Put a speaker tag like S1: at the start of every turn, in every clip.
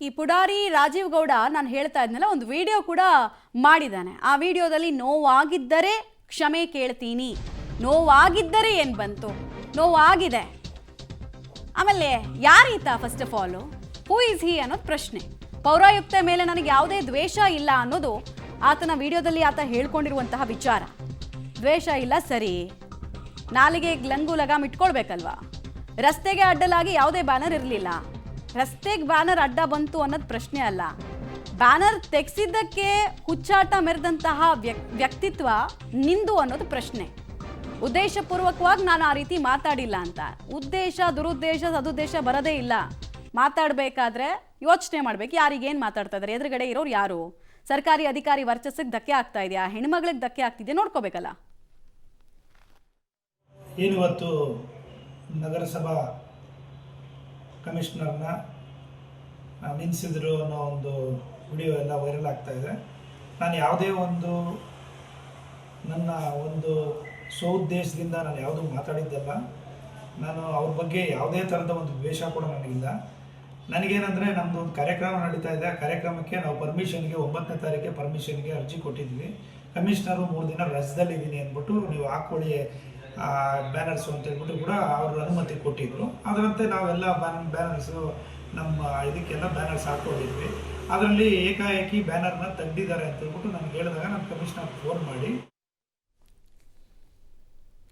S1: ಈ ಪುಡಾರಿ ರಾಜೀವ್ ಗೌಡ ನಾನು ಹೇಳ್ತಾ ಇದ್ನಲ್ಲ ಒಂದು ವಿಡಿಯೋ ಕೂಡ ಮಾಡಿದ್ದಾನೆ. ಆ ವಿಡಿಯೋದಲ್ಲಿ ನೋವಾಗಿದ್ದರೆ ಕ್ಷಮೆ ಕೇಳ್ತೀನಿ, ನೋವಾಗಿದ್ದರೆ ಏನು ಬಂತು, ನೋವಾಗಿದೆ. ಆಮೇಲೆ ಯಾರೀತ first of all, who is he ಅನ್ನೋದು ಪ್ರಶ್ನೆ. ಪೌರಾಯುಕ್ತ ಮೇಲೆ ನನಗೆ ಯಾವುದೇ ದ್ವೇಷ ಇಲ್ಲ ಅನ್ನೋದು ಆತನ ವಿಡಿಯೋದಲ್ಲಿ ಆತ ಹೇಳ್ಕೊಂಡಿರುವಂತಹ ವಿಚಾರ. ದ್ವೇಷ ಇಲ್ಲ ಸರಿ, ನಾಲಿಗೆ ಲಂಗು ಲಗಾಮ್ ಇಟ್ಕೊಳ್ಬೇಕಲ್ವಾ. ರಸ್ತೆಗೆ ಅಡ್ಡಲಾಗಿ ಯಾವುದೇ ಬ್ಯಾನರ್ ಇರಲಿಲ್ಲ, ರಸ್ತೆಗೆ ಬ್ಯಾನರ್ ಅಡ್ಡ ಬಂತು ಅನ್ನೋದು ಪ್ರಶ್ನೆ ಅಲ್ಲ. ಬ್ಯಾನರ್ ತೆಗೆಸಿದ್ದಕ್ಕೆ ಹುಚ್ಚಾಟ ಮೆರೆದಂತಹ ವ್ಯಕ್ತಿತ್ವ ನಿಂದು ಅನ್ನೋದು ಪ್ರಶ್ನೆ. ಉದ್ದೇಶಪೂರ್ವಕವಾಗಿ ನಾನು ಆ ರೀತಿ ಮಾತಾಡಿಲ್ಲ ಅಂತ. ಉದ್ದೇಶ ದುರುದ್ದೇಶ ಸದುದ್ದೇಶ ಬರೋದೇ ಇಲ್ಲ. ಮಾತಾಡಬೇಕಾದ್ರೆ ಯೋಚನೆ ಮಾಡಬೇಕು, ಯಾರಿಗೇನು ಮಾತಾಡ್ತಾ ಇದ್ದಾರೆ, ಎದುರುಗಡೆ ಇರೋರು ಯಾರು, ಸರ್ಕಾರಿ ಅಧಿಕಾರಿ ವರ್ಚಸ್ಸಿಗೆ ಧಕ್ಕೆ ಆಗ್ತಾ ಇದೆಯಾ, ಹೆಣ್ಮಗಳಿಗೆ ಧಕ್ಕೆ ಆಗ್ತಿದೆಯಾ ನೋಡ್ಕೋಬೇಕಲ್ಲ.
S2: ಇವತ್ತು ನಗರಸಭಾ ಕಮಿಷನರ್ನ ನಿಲ್ಲಿಸಿದ್ರು ಅನ್ನೋ ಒಂದು ವಿಡಿಯೋ ಎಲ್ಲ ವೈರಲ್ ಆಗ್ತಾ ಇದೆ. ನಾನು ಯಾವುದೇ ಒಂದು ನನ್ನ ಒಂದು ಸ್ವಉದ್ದೇಶದಿಂದ ನಾನು ಯಾವುದೂ ಮಾತಾಡಿದ್ದಲ್ಲ. ನಾನು ಅವ್ರ ಬಗ್ಗೆ ಯಾವುದೇ ಥರದ ಒಂದು ದ್ವೇಷ ಕೂಡ ನನಗಿಲ್ಲ. ನನಗೇನೆಂದರೆ ನಮ್ಮದು ಒಂದು ಕಾರ್ಯಕ್ರಮ ನಡೀತಾ ಇದೆ. ಆ ಕಾರ್ಯಕ್ರಮಕ್ಕೆ ನಾವು ಪರ್ಮಿಷನ್ಗೆ 9ನೇ ತಾರೀಕಿಗೆ ಪರ್ಮಿಷನ್ಗೆ ಅರ್ಜಿ ಕೊಟ್ಟಿದ್ವಿ. ಕಮಿಷನರು 3 ದಿನ ರಜದಲ್ಲಿದ್ದೀನಿ ಅಂದ್ಬಿಟ್ಟು ನೀವು ಹಾಕ್ಕೊಳ್ಳಿ ಬ್ಯಾನರ್ಸು ಅಂತ ಹೇಳ್ಬಿಟ್ಟು ಕೂಡ ಅವರು ಅನುಮತಿ ಕೊಟ್ಟಿದ್ದರು. ಅದರಂತೆ ನಾವೆಲ್ಲ ಬ್ಯಾನರ್ಸು ನಮ್ಮ ಇದಕ್ಕೆಲ್ಲ ಬ್ಯಾನರ್ಸ್ ಹಾಕ್ಕೊಂಡಿದ್ವಿ. ಅದರಲ್ಲಿ ಏಕಾಏಕಿ ಬ್ಯಾನರ್ನ ತೆಗ್ದಿದ್ದಾರೆ ಅಂತ ಹೇಳ್ಬಿಟ್ಟು ನನಗೆ ಹೇಳಿದಾಗ ನಮ್ಮ ಕಮಿಷನರ್ ಫೋನ್ ಮಾಡಿ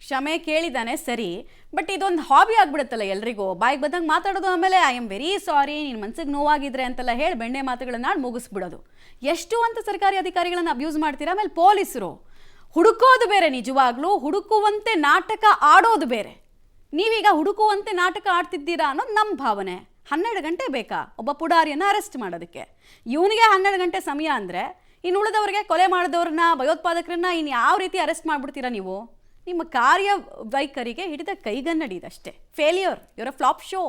S1: ಕ್ಷಮೆ ಕೇಳಿದ್ದಾನೆ ಸರಿ, ಬಟ್ ಇದೊಂದು ಹಾಬಿ ಆಗ್ಬಿಡುತ್ತಲ್ಲ ಎಲ್ರಿಗೂ. ಬಾಯಿಗೆ ಬಂದಂಗೆ ಮಾತಾಡೋದು, ಆಮೇಲೆ ಐ ಆಮ್ ವೆರಿ ಸಾರಿ, ನಿನ್ನ ಮನಸ್ಸಿಗೆ ನೋವಾಗಿದ್ರೆ ಅಂತೆಲ್ಲ ಹೇಳಿ ಬೆಣ್ಣೆ ಮಾತುಗಳನ್ನ ಮುಗಿಸ್ಬಿಡೋದು. ಎಷ್ಟು ಅಂತ ಸರ್ಕಾರಿ ಅಧಿಕಾರಿಗಳನ್ನು ಅಬ್ಯೂಸ್ ಮಾಡ್ತೀರಾ. ಆಮೇಲೆ ಪೊಲೀಸರು ಹುಡುಕೋದು ಬೇರೆ, ನಿಜವಾಗ್ಲೂ ಹುಡುಕುವಂತೆ ನಾಟಕ ಆಡೋದು ಬೇರೆ. ನೀವೀಗ ಹುಡುಕುವಂತೆ ನಾಟಕ ಆಡ್ತಿದ್ದೀರಾ ಅನ್ನೋದು ನಮ್ಮ ಭಾವನೆ. 12 ಗಂಟೆ ಬೇಕಾ ಒಬ್ಬ ಪುಡಾರಿಯನ್ನು ಅರೆಸ್ಟ್ ಮಾಡೋದಕ್ಕೆ? ಇವನಿಗೆ 12 ಗಂಟೆ ಸಮಯ ಅಂದರೆ ಇನ್ನು ಉಳಿದವರಿಗೆ, ಕೊಲೆ ಮಾಡಿದವ್ರನ್ನ, ಭಯೋತ್ಪಾದಕರನ್ನ ಇನ್ನು ಯಾವ ರೀತಿ ಅರೆಸ್ಟ್ ಮಾಡಿಬಿಡ್ತೀರಾ ನೀವು? ನಿಮ್ಮ ಕಾರ್ಯವೈಖರಿಗೆ ಹಿಡಿದ ಕೈಗನ್ನಡಿ ಇದಷ್ಟೇ. Failure, your a flop show.